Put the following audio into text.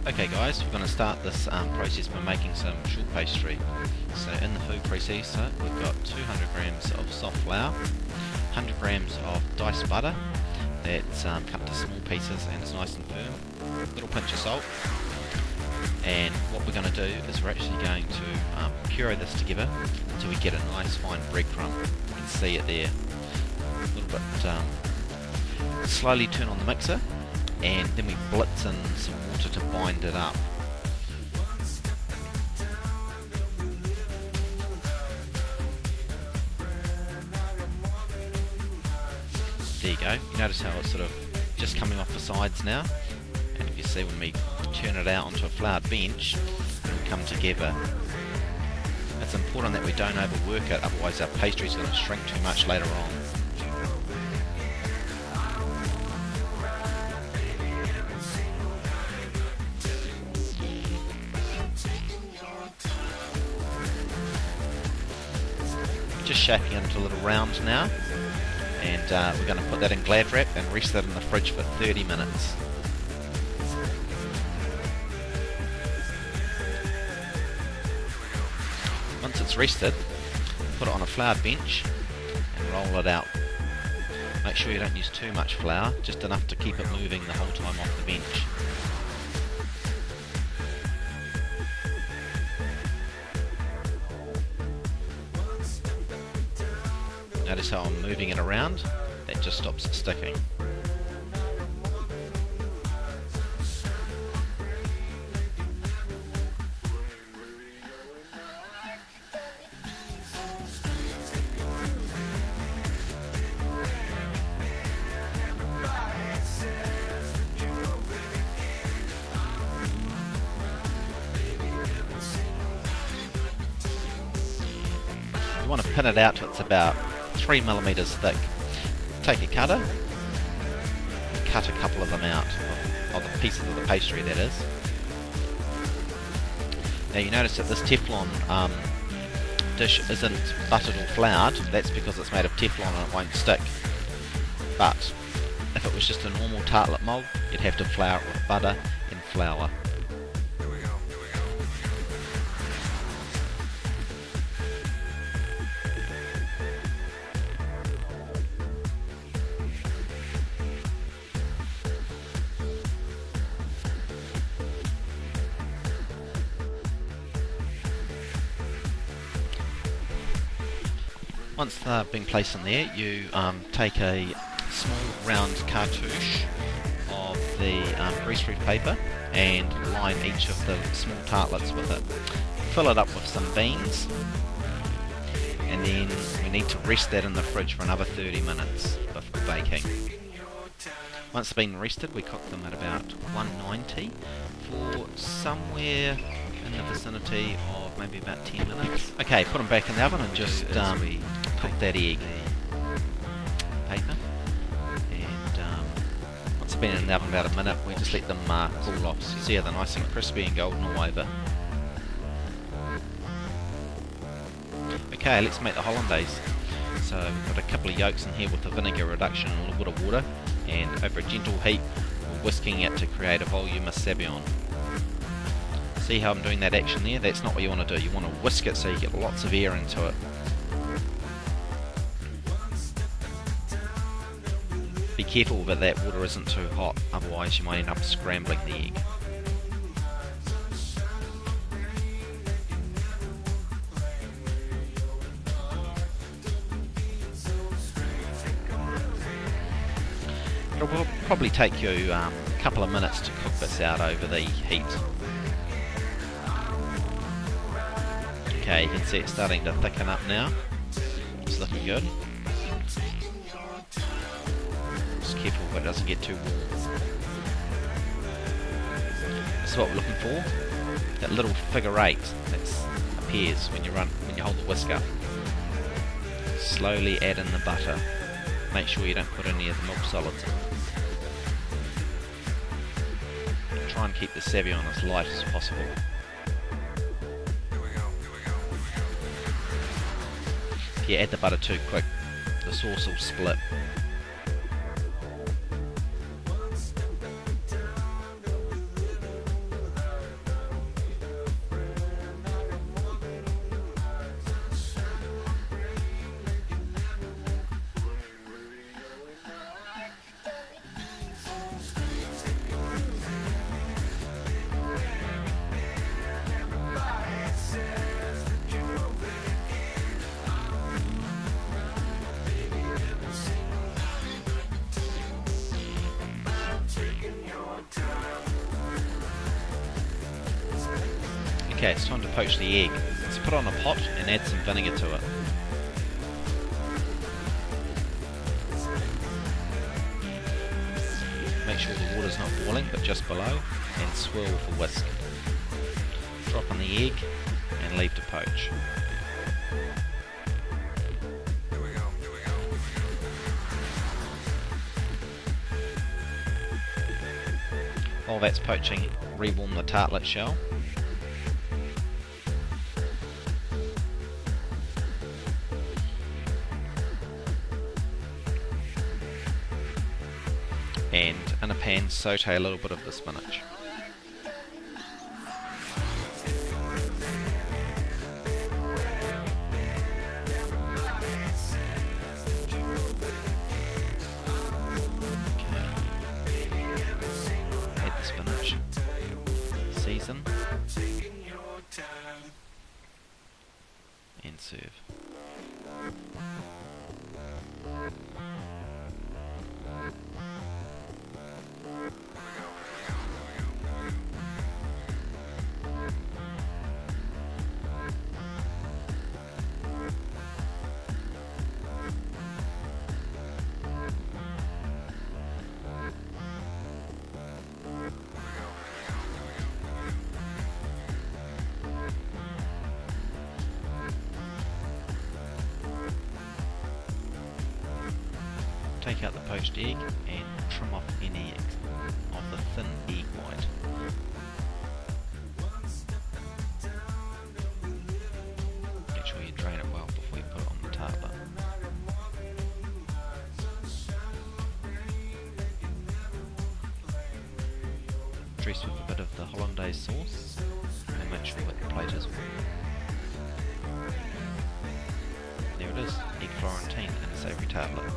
Okay guys, we're going to start this process by making some short pastry. So in the food processor we've got 200 grams of soft flour, 100 grams of diced butter that's cut into small pieces and is nice and firm, a little pinch of salt, and what we're going to do is we're actually going to puree this together until we get a nice fine breadcrumb. You can see it there, a little bit. Slowly turn on the mixer, and then we blitz in some water to bind it up. There you go. You notice how it's sort of just coming off the sides now, and if you see when we turn it out onto a floured bench, it'll come together. It's important that we don't overwork it, otherwise our pastry is going to shrink too much later on. Just shaping it into little rounds now, and we're going to put that in Glad wrap and rest that in the fridge for 30 minutes. Once it's rested, put it on a floured bench and roll it out. Make sure you don't use too much flour, just enough to keep it moving the whole time off the bench. Notice how I'm moving it around, that just stops it sticking. You want to pin it out till it's about 3mm thick. Take a cutter, cut a couple of them out, of the pieces of the pastry that is. Now you notice that this Teflon dish isn't buttered or floured. That's because it's made of Teflon and it won't stick. But if it was just a normal tartlet mould, you'd have to flour it with butter and flour. Once they've been placed in there, you take a small round cartouche of the grease-proof paper and line each of the small tartlets with it. Fill it up with some beans, and then we need to rest that in the fridge for another 30 minutes before baking. Once they've been rested, we cook them at about 190 for somewhere in the vicinity of maybe about 10 minutes. Okay, put them back in the oven and just cook that egg paper, and once they've been in the oven about a minute, we just let them cool off. So you see how they're nice and crispy and golden all over. Okay, let's make the hollandaise. So we've got a couple of yolks in here with the vinegar reduction and a little bit of water, and over a gentle heat we're whisking it to create a voluminous sabayon. See how I'm doing that action there? That's not what you want to do. You want to whisk it so you get lots of air into it. Be careful that that water isn't too hot, otherwise you might end up scrambling the egg. It'll probably take you a couple of minutes to cook this out over the heat. Okay, you can see it's starting to thicken up now. It's looking good. Just careful that it doesn't get too warm. This is what we're looking for. That little figure 8 that appears when you hold the whisk up. Slowly add in the butter. Make sure you don't put any of the milk solids in. Try and keep the sabayon as light as possible. If you add the butter too quick, the sauce will split. Okay, it's time to poach the egg. Let's put it on a pot and add some vinegar to it. Make sure the water's not boiling, but just below, and swirl with a whisk. Drop on the egg and leave to poach. While that's poaching, rewarm the tartlet shell. And in a pan, saute a little bit of the spinach. Add the spinach, season, and serve. Take out the poached egg and trim off any of the thin egg white. Make sure you drain it well before you put it on the tartlet. Dress with a bit of the hollandaise sauce and make sure that the plate is warm. There it is, egg florentine and a savoury tartlet.